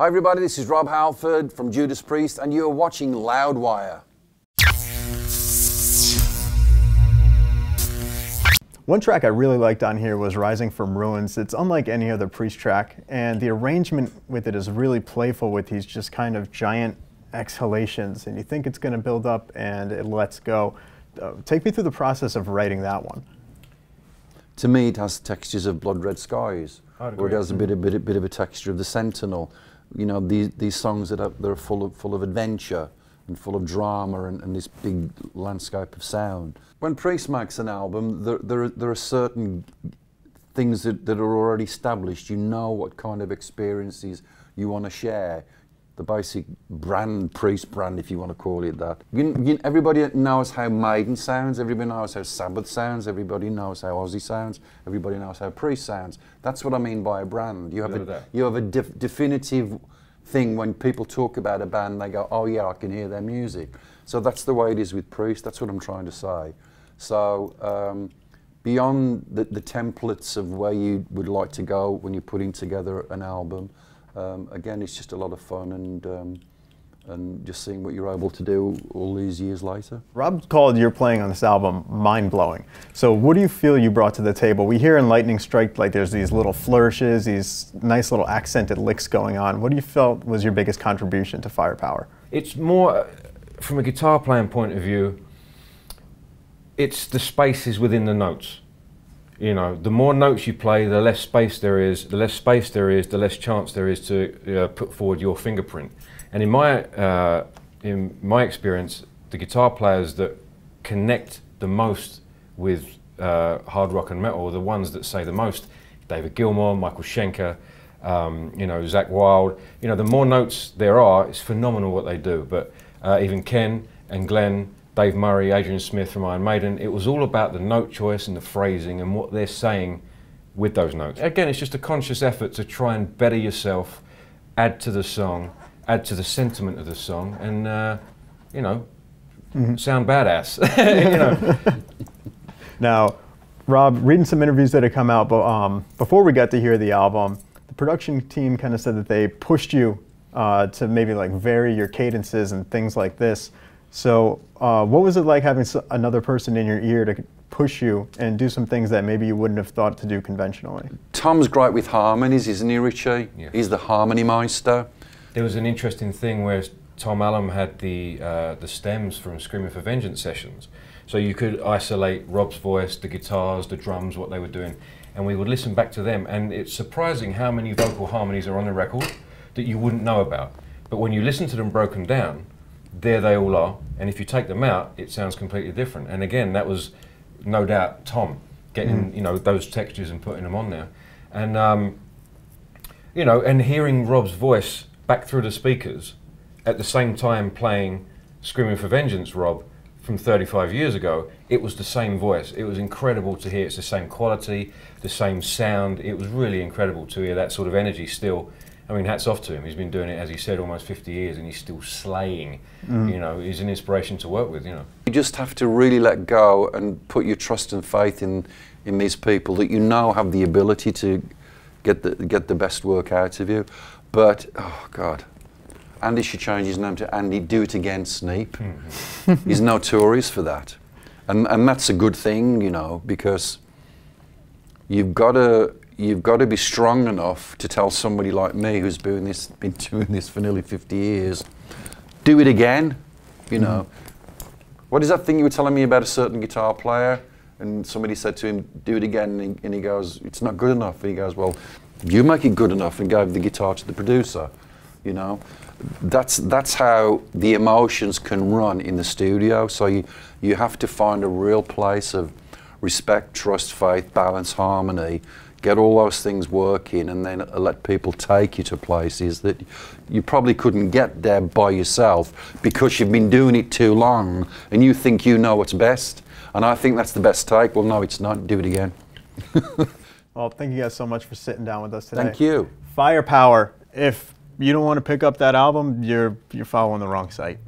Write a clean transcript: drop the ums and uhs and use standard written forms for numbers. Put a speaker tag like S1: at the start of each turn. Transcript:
S1: Hi everybody, this is Rob Halford from Judas Priest and you're watching Loudwire.
S2: One track I really liked on here was Rising from Ruins. It's unlike any other Priest track, and the arrangement with it is really playful with these just kind of giant exhalations, and you think it's going to build up and it lets go. Take me through the process of writing that one.
S1: To me it has textures of Blood Red Skies, or it has a bit of a texture of the Sentinel. You know, these songs that are full of adventure and full of drama and this big landscape of sound. When Priest makes an album, there are certain things that are already established. You know what kind of experiences you want to share. The basic brand, Priest brand, if you want to call it that. Everybody knows how Maiden sounds, everybody knows how Sabbath sounds, everybody knows how Ozzy sounds, everybody knows how Priest sounds. That's what I mean by a brand. You have a definitive thing. When people talk about a band, they go, oh yeah, I can hear their music. So that's the way it is with Priest, that's what I'm trying to say. So beyond the templates of where you would like to go when you're putting together an album, again, it's just a lot of fun and just seeing what you're able to do all these years later. Rob
S2: called your playing on this album mind-blowing. So what do you feel you brought to the table? We hear in Lightning Strike, like there's these little flourishes, these nice little accented licks going on. What do you felt was your biggest contribution to Firepower?
S3: It's more, from a guitar playing point of view, it's the spaces within the notes. You know, the more notes you play, the less space there is. The less space there is, the less chance there is to put forward your fingerprint. And in my experience, the guitar players that connect the most with hard rock and metal are the ones that say the most. David Gilmour, Michael Schenker, you know, Zakk Wylde. You know, the more notes there are, it's phenomenal what they do. But even Ken and Glenn, Dave Murray, Adrian Smith from Iron Maiden, it was all about the note choice and the phrasing and what they're saying with those notes. Again, it's just a conscious effort to try and better yourself, add to the song, add to the sentiment of the song, and you know, sound badass. You know.
S2: Now, Rob, reading some interviews that have come out, but before we got to hear the album, the production team kind of said that they pushed you to maybe like vary your cadences and things like this. So what was it like having another person in your ear to push you and do some things that maybe you wouldn't have thought to do conventionally? Tom's great with harmonies, isn't he, Richie? Yeah. He's the harmony Meister.
S3: There was an interesting thing where Tom Allom had the stems from Screaming for Vengeance sessions. So you could isolate Rob's voice, the guitars, the drums, what they were doing, and we would listen back to them. And it's surprising how many vocal harmonies are on the record that you wouldn't know about. But when you listen to them broken down, there they all are, and if you take them out, it sounds completely different. And again, that was no doubt Tom getting you know, those textures and putting them on there, and you know, and hearing Rob's voice back through the speakers at the same time playing Screaming for Vengeance Rob from 35 years ago. It was the same voice. It was incredible to hear. It's the same quality, the same sound. It was really incredible to hear that sort of energy still. I mean, hats off to him. He's been doing it, as he said, almost 50 years, and he's still slaying. You know, he's an inspiration to work with, you know. You just have to really let go and put your trust and faith in these people that you know have the ability to get the best work out of you. But, oh God, Andy should change his name to Andy Do It Again Sneap. He's notorious for that. And that's a good thing, you know, because you've got to be strong enough to tell somebody like me who's been doing this for nearly 50 years, do it again, you know. What is that thing you were telling me about a certain guitar player? And somebody said to him, do it again, and he goes, it's not good enough. And he goes, well, you make it good enough, and gave the guitar to the producer, you know. That's how the emotions can run in the studio. So you have to find a real place of respect, trust, faith, balance, harmony, get all those things working, and then let people take you to places that you probably couldn't get there by yourself because you've been doing it too long and you think you know what's best. And I think that's the best take. Well, no, it's not. Do it again. Well, thank you guys so much for sitting down with us today. Thank you. Firepower. If you don't want to pick up that album, you're following the wrong site.